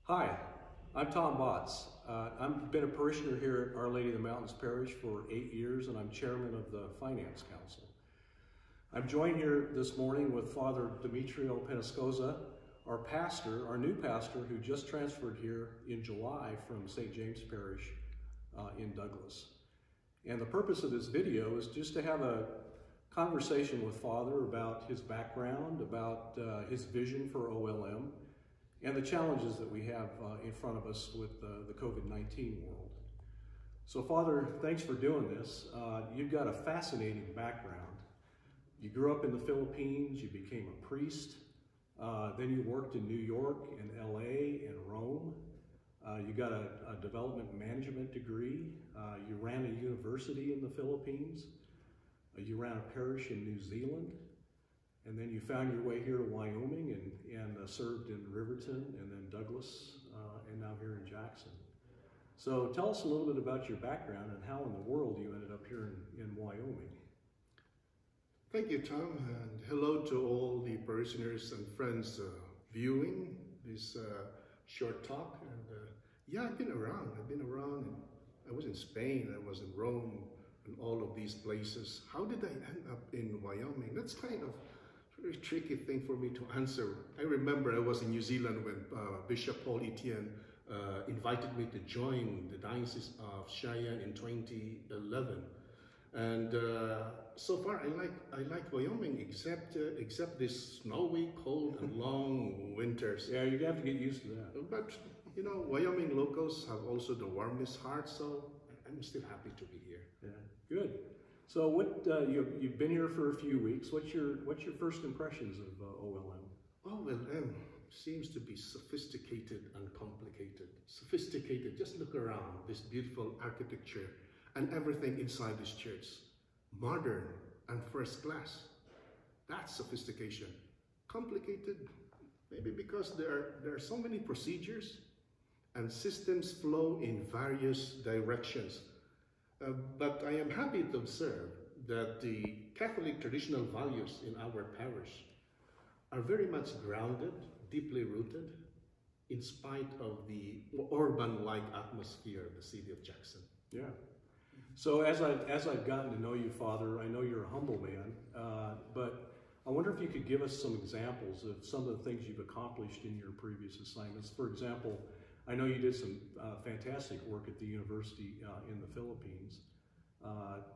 Hi, I'm Tom Botts. I've been a parishioner here at Our Lady of the Mountains Parish for 8 years, and I'm chairman of the Finance Council. I'm joined here this morning with Father Demetrio Penascosa, our pastor, our new pastor, who just transferred here in July from St. James Parish in Douglas. And the purpose of this video is just to have a conversation with Father about his background, about his vision for OLM, and the challenges that we have in front of us with the COVID-19 world. So Father, thanks for doing this. You've got a fascinating background. You grew up in the Philippines, you became a priest, then you worked in New York and LA and Rome. You got a development management degree. You ran a university in the Philippines. You ran a parish in New Zealand. And then you found your way here to Wyoming and served in Riverton and then Douglas and now here in Jackson. So tell us a little bit about your background and how in the world you ended up here in Wyoming. Thank you, Tom, and hello to all the parishioners and friends viewing this short talk. And yeah, I've been around. And I was in Spain, I was in Rome, and all of these places. How did I end up in Wyoming? That's kind of very tricky thing for me to answer. I remember I was in New Zealand when Bishop Paul Etienne invited me to join the Diocese of Cheyenne in 2011. And so far I like Wyoming, except this snowy, cold, and long winters. Yeah, you have to get used to that. But you know, Wyoming locals have also the warmest heart, so I'm still happy to be here. Yeah, good. So what you've been here for a few weeks. What's your first impressions of OLM? OLM seems to be sophisticated and complicated. Sophisticated, just look around this beautiful architecture and everything inside this church. Modern and first class. That's sophistication. Complicated, maybe because there are so many procedures and systems flow in various directions. But I am happy to observe that the Catholic traditional values in our parish are very much grounded, deeply rooted, in spite of the urban-like atmosphere of the city of Jackson. Yeah. So as I've gotten to know you, Father, I know you're a humble man, but I wonder if you could give us some examples of some of the things you've accomplished in your previous assignments. For example, I know you did some fantastic work at the university in the Philippines,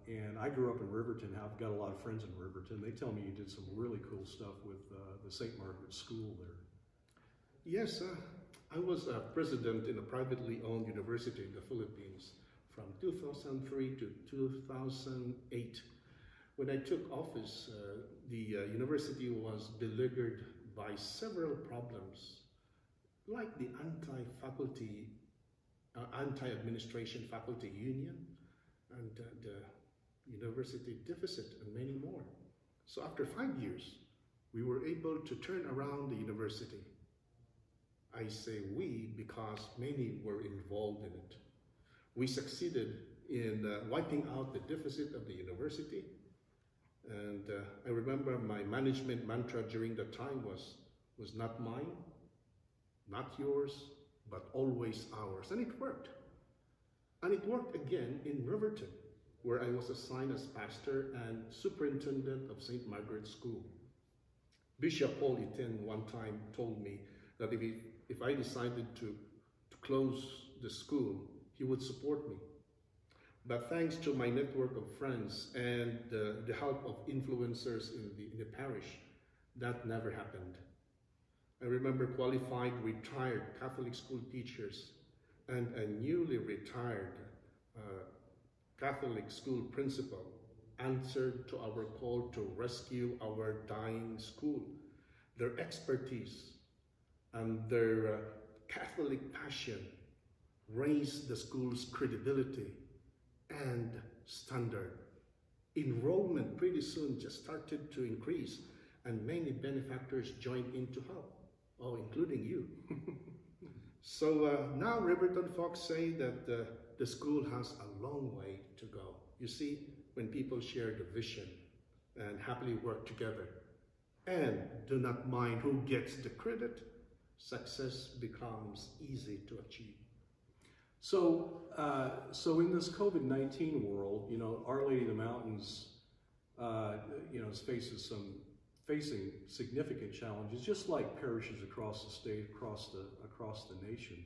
and I grew up in Riverton. I've got a lot of friends in Riverton. They tell me you did some really cool stuff with the St. Margaret School there. Yes, I was a president in a privately owned university in the Philippines from 2003 to 2008. When I took office, the university was beleaguered by several problems, like the anti-administration faculty union and the university deficit and many more. So after 5 years, we were able to turn around the university. I say we because many were involved in it. We succeeded in wiping out the deficit of the university. And I remember my management mantra during that time was not mine, not yours, but always ours. And it worked. And it worked again in Riverton, where I was assigned as pastor and superintendent of St. Margaret's School. Bishop Paul Etienne one time told me that if I decided to close the school, he would support me. But thanks to my network of friends and the help of influencers in the parish, that never happened. I remember qualified retired Catholic school teachers and a newly retired Catholic school principal answered to our call to rescue our dying school. Their expertise and their Catholic passion raised the school's credibility and standard. Enrollment pretty soon just started to increase, and many benefactors joined in to help. Oh, including you. So now Riverton folks say that the school has a long way to go. You see, when people share the vision and happily work together and do not mind who gets the credit, success becomes easy to achieve. So, in this COVID-19 world, you know, Our Lady of the Mountains, you know, is facing significant challenges, just like parishes across the state, across the nation.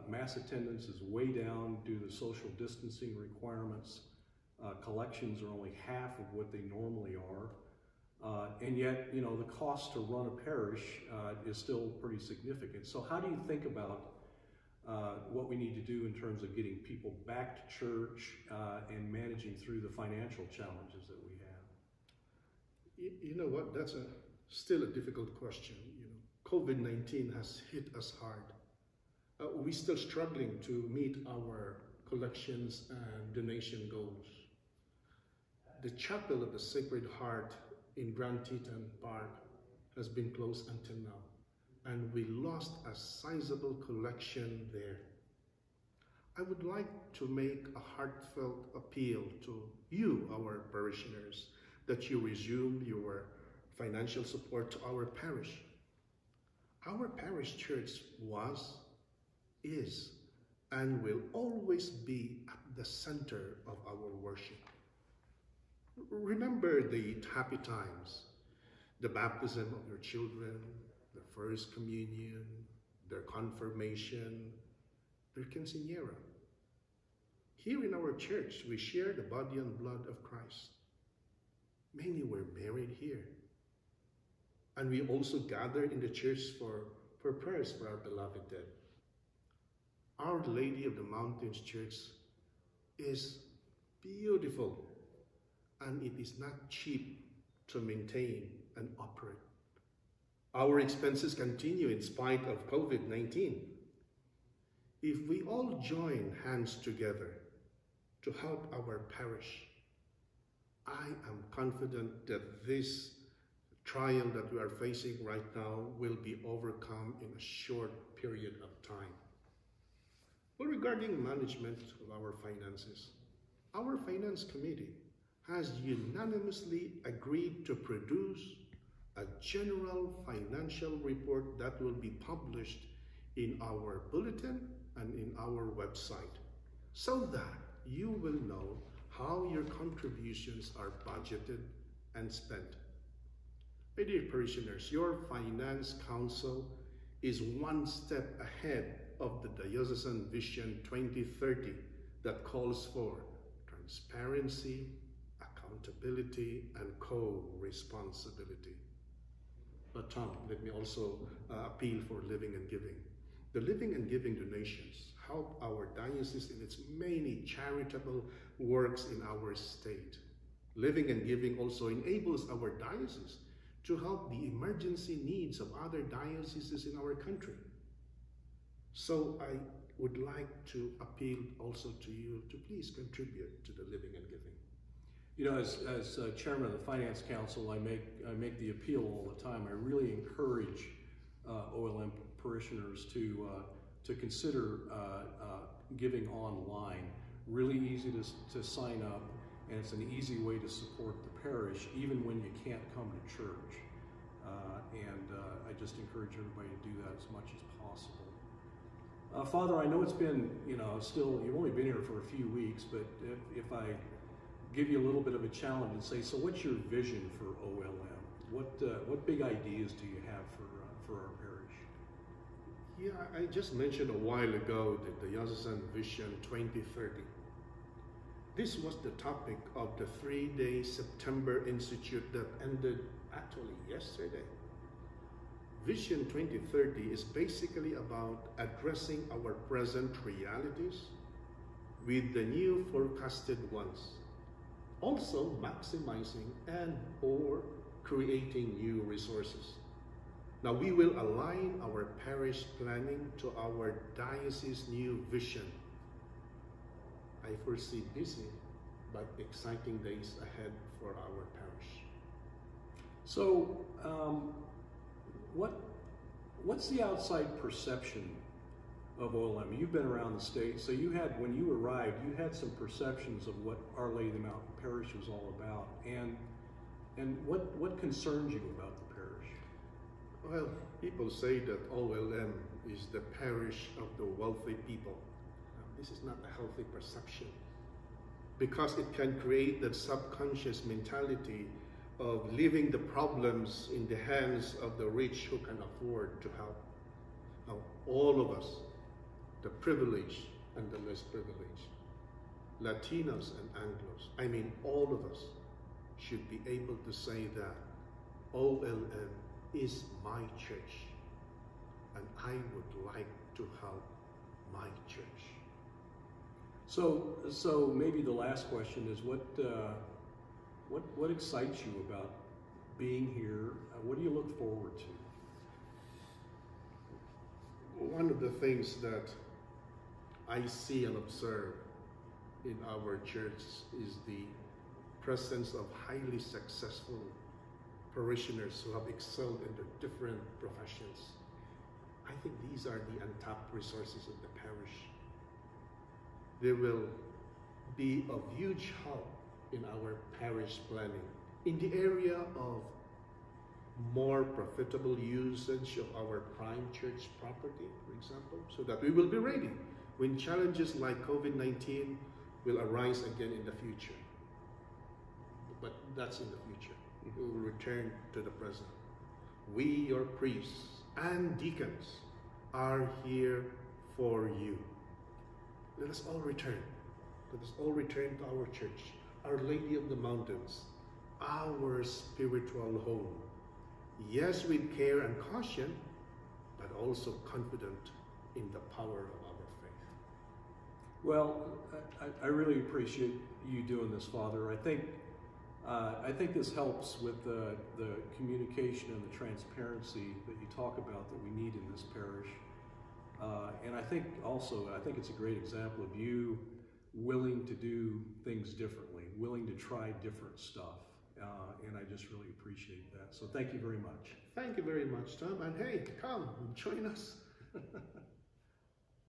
Mass attendance is way down due to social distancing requirements. Collections are only half of what they normally are. And yet, you know, the cost to run a parish is still pretty significant. So how do you think about what we need to do in terms of getting people back to church and managing through the financial challenges that we have? You know what, that's still a difficult question. You know, COVID-19 has hit us hard. We're still struggling to meet our collections and donation goals. The Chapel of the Sacred Heart in Grand Teton Park has been closed until now, and we lost a sizable collection there. I would like to make a heartfelt appeal to you, our parishioners, that you resume your financial support to our parish. Our parish church was, is, and will always be at the center of our worship. Remember the happy times, the baptism of your children, the first communion, their confirmation, their quinceañera. Here in our church, we share the body and blood of Christ. Many were married here. And we also gather in the church for prayers for our beloved dead. Our Lady of the Mountains Church is beautiful, and it is not cheap to maintain and operate. Our expenses continue in spite of COVID-19. If we all join hands together to help our parish, I am confident that this trial that we are facing right now will be overcome in a short period of time. Well, regarding management of our finances, our finance committee has unanimously agreed to produce a general financial report that will be published in our bulletin and in our website, so that you will know how your contributions are budgeted and spent. My dear parishioners, your finance council is one step ahead of the Diocesan Vision 2030 that calls for transparency, accountability, and co-responsibility. But Tom, let me also appeal for living and giving. The living and giving donations help our diocese in its many charitable works in our state. Living and giving also enables our diocese to help the emergency needs of other dioceses in our country. So I would like to appeal also to you to please contribute to the living and giving. You know, as chairman of the Finance Council, I make the appeal all the time. I really encourage OLM parishioners to consider giving online. Really easy to sign up, and it's an easy way to support the parish even when you can't come to church. I just encourage everybody to do that as much as possible. Father, I know it's been, you know, still, you've only been here for a few weeks, but if I give you a little bit of a challenge and say, so what's your vision for OLM? What big ideas do you have for our parish? Yeah, I just mentioned a while ago the Diocesan Vision 2030. This was the topic of the 3-day September Institute that ended actually yesterday. Vision 2030 is basically about addressing our present realities with the new forecasted ones, also maximizing and/or creating new resources. Now we will align our parish planning to our diocese new vision. I foresee busy but exciting days ahead for our parish. So, what's the outside perception of OLM? You've been around the state, so you had, when you arrived, you had some perceptions of what Our Lady of the Mountain Parish was all about, and what concerns you about the parish? Well, people say that OLM is the parish of the wealthy people. Now, this is not a healthy perception, because it can create that subconscious mentality of leaving the problems in the hands of the rich who can afford to help. Now, all of us, the privileged and the less privileged, Latinos and Anglos, I mean all of us, should be able to say that OLM is my church, and I would like to help my church. So maybe the last question is, what excites you about being here? What do you look forward to? One of the things that I see and observe in our church is the presence of highly successful parishioners who have excelled in their different professions. I think these are the untapped resources of the parish. They will be of huge help in our parish planning in the area of more profitable usage of our prime church property, for example, so that we will be ready when challenges like COVID-19 will arise again in the future. But that's in the future. We will return to the present. We, your priests and deacons, are here for you. Let us all return. Let us all return to our church, Our Lady of the Mountains, our spiritual home. Yes, with care and caution, but also confident in the power of our faith. Well, I really appreciate you doing this, Father. I think this helps with the communication and the transparency that you talk about that we need in this parish. And I think it's a great example of you willing to do things differently, willing to try different stuff. And I just really appreciate that. So thank you very much. Thank you very much, Tom. And hey, come, join us.